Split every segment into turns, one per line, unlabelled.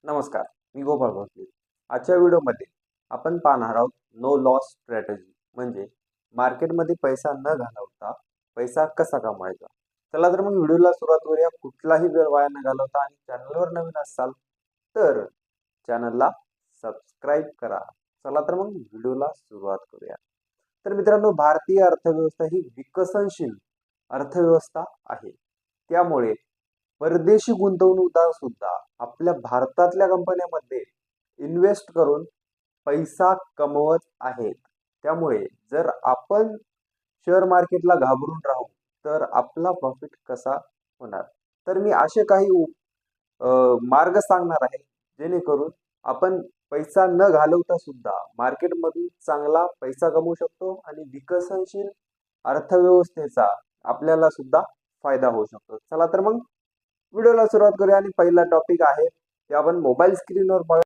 नमस्कार, मी गोपाळ भोसले. आजच्या व्हिडिओमध्ये आपण पाहणार आहोत नो लॉस स्ट्रॅटेजी म्हणजे मार्केटमध्ये पैसा न घालवता पैसा कसा कमवायचा. चला तर मग व्हिडिओला सुरुवात करूया. कुठलाही वेळ वाया न घालवता आणि चॅनलवर नवीन असाल तर चॅनलला सबस्क्राईब करा. चला तर मग व्हिडिओला सुरुवात करूया. तर मित्रांनो, भारतीय अर्थव्यवस्था ही विकसनशील अर्थव्यवस्था आहे. त्यामुळे परदेशी गुंतवणूकदार सुद्धा आपल्या भारतातल्या कंपन्यांमध्ये इन्व्हेस्ट करून पैसा कमवत आहेत. त्यामुळे जर आपण शेअर मार्केटला घाबरून राहू तर आपला प्रॉफिट कसा होणार. तर मी असे काही मार्ग सांगणार आहे जेणेकरून आपण पैसा न घालवता सुद्धा मार्केटमधून चांगला पैसा कमवू शकतो आणि विकसनशील अर्थव्यवस्थेचा आपल्याला सुद्धा फायदा होऊ शकतो. चला तर मग व्हिडिओला सुरुवात करूया आणि पहिला टॉपिक आहे ते आपण मोबाईल स्क्रीनवर पाहूया.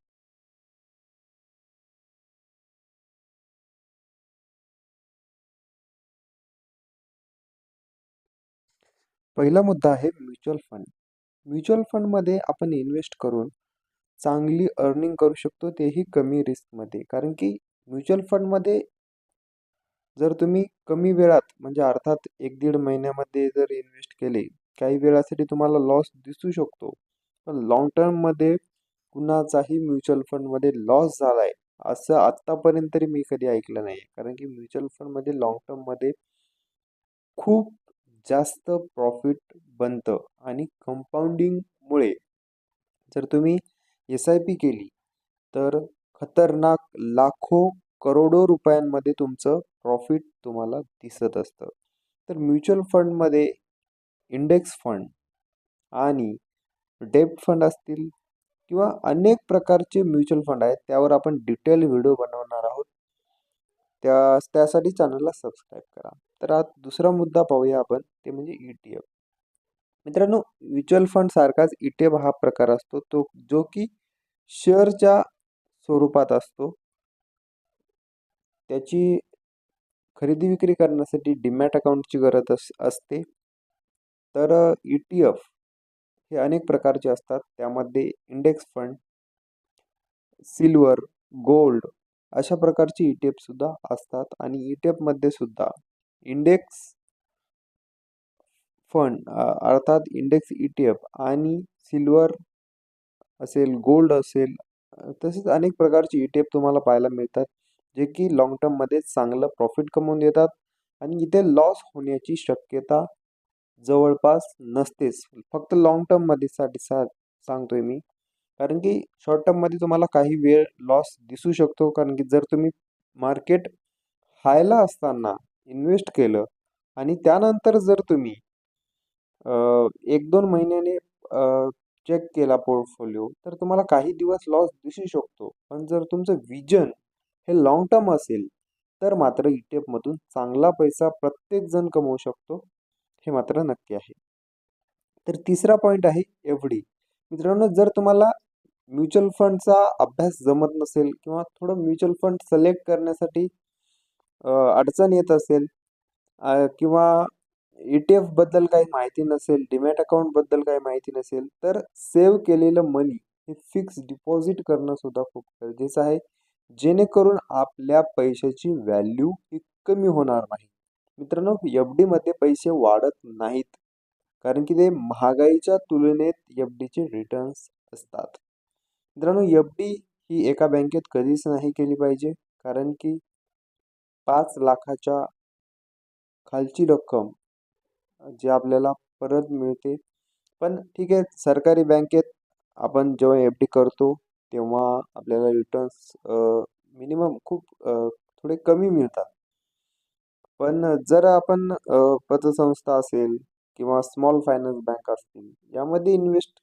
पहिला मुद्दा आहे म्युच्युअल फंड. म्युच्युअल फंडमध्ये आपण इन्व्हेस्ट करून चांगली अर्निंग करू शकतो, तेही कमी रिस्कमध्ये. कारण की म्युच्युअल फंडमध्ये जर तुम्ही कमी वेळात म्हणजे अर्थात 1-1.5 महिन्यामध्ये जर इन्व्हेस्ट केले, काही वेळासाठी तुम्हाला लॉस दिसू शकतो. पण लाँग टर्ममध्ये कुणाचाही म्युच्युअल फंडमध्ये लॉस झालाय असं आत्तापर्यंत तरी मी कधी ऐकलं नाही. कारण की म्युच्युअल फंडमध्ये लाँग टर्ममध्ये खूप जास्त प्रॉफिट बनतं आणि कंपाऊंडिंगमुळे जर तुम्ही SIP केली तर खतरनाक लाखो करोडो रुपयांमध्ये तुमचं प्रॉफिट तुम्हाला दिसत असतं. तर म्युच्युअल फंडमध्ये इंडेक्स फंड आणि डेब्ट फंड असतील किंवा अनेक प्रकारचे म्युच्युअल फंड आहेत, त्यावर आपण डिटेल व्हिडिओ बनवणार आहोत. त्यासाठी चॅनलला सबस्क्राईब करा. तर आज दुसरा मुद्दा पाहूया आपण, ते म्हणजे ETF. मित्रांनो, म्युच्युअल फंड सारखाच ETF हा प्रकार असतो तो जो की शेअरच्या स्वरूपात असतो. त्याची खरेदी विक्री करण्यासाठी डीमॅट अकाउंटची गरज असते. तर ETF हे अनेक प्रकारचे असतात. त्यामध्ये इंडेक्स फंड, सिल्वर, गोल्ड अशा प्रकारचे ETF सुद्धा असतात. आणि ETF मध्ये सुद्धा इंडेक्स फंड अर्थात इंडेक्स ETF आणि सिल्वर असेल, गोल्ड असेल, तसेच अनेक प्रकारचे ETF तुम्हाला पाहायला मिळतात, जे की लाँग टर्ममध्ये चांगलं प्रॉफिट कमवून देतात आणि इथे लॉस होण्याची शक्यता जवळपास नसतेच. फक्त लाँग टर्ममध्ये सांगतोय मी. कारण की शॉर्ट टर्ममध्ये तुम्हाला काही वेळ लॉस दिसू शकतो. कारण की जर तुम्ही मार्केट हायला असताना इन्व्हेस्ट केलं आणि त्यानंतर जर तुम्ही 1-2 महिन्याने चेक केला पोर्टफोलिओ तर तुम्हाला काही दिवस लॉस दिसू शकतो. पण जर तुमचं विजन हे लाँग टर्म असेल तर मात्र ETF मधून चांगला पैसा प्रत्येक जण कमवू शकतो, हे मात्र नक्की आहे. तर तिसरा पॉईंट आहे FD. मित्रांनो, जर तुम्हाला म्युच्युअल फंडचा अभ्यास जमत नसेल किंवा थोडं म्युच्युअल फंड सिलेक्ट करण्यासाठी अडचण येत असेल किंवा ETF बद्दल काही माहिती नसेल, डीमॅट अकाउंट बद्दल काही माहिती नसेल, तर सेव्ह केलेलं मनी हे फिक्स डिपॉझिट करणं सुद्धा खूप गरजेचं आहे. जेणेकरून आपल्या पैशाची व्हॅल्यू ही कमी होणार नाही. मित्रांनो, FD मध्ये पैसे वाढत नाहीत. कारण की ते महागाईच्या तुलनेत FDचे रिटर्न्स असतात. मित्रांनो, FD ही एका बँकेत कधीच नाही केली पाहिजे. कारण की 5 लाखाच्या खालची रक्कम जी आपल्याला परत मिळते. पण ठीक आहे, सरकारी बँकेत आपण जेव्हा FD करतो तेव्हा आपल्याला रिटर्न्स मिनिमम खूप थोडे कमी मिळतात. पण जर आपण पतसंस्था असेल किंवा स्मॉल फायनान्स बँक असतील यामध्ये इन्व्हेस्ट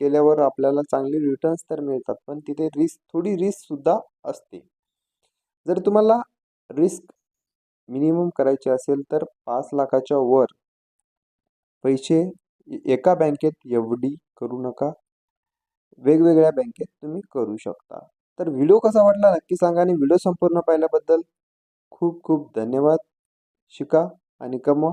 केल्यावर आपल्याला चांगले रिटर्न्स तर मिळतात, पण तिथे थोडी रिस्क सुद्धा असते. जर तुम्हाला रिस्क मिनिमम करायचे असेल तर 5 लाखाच्या वर पैसे एका बँकेत FD करू नका. वेगवेगळ्या बँकेत तुम्ही करू शकता. तर व्हिडिओ कसा वाटला नक्की सांगा आणि व्हिडिओ संपूर्ण पाहिल्याबद्दल खूप खूप धन्यवाद. शिका आणि कमवा.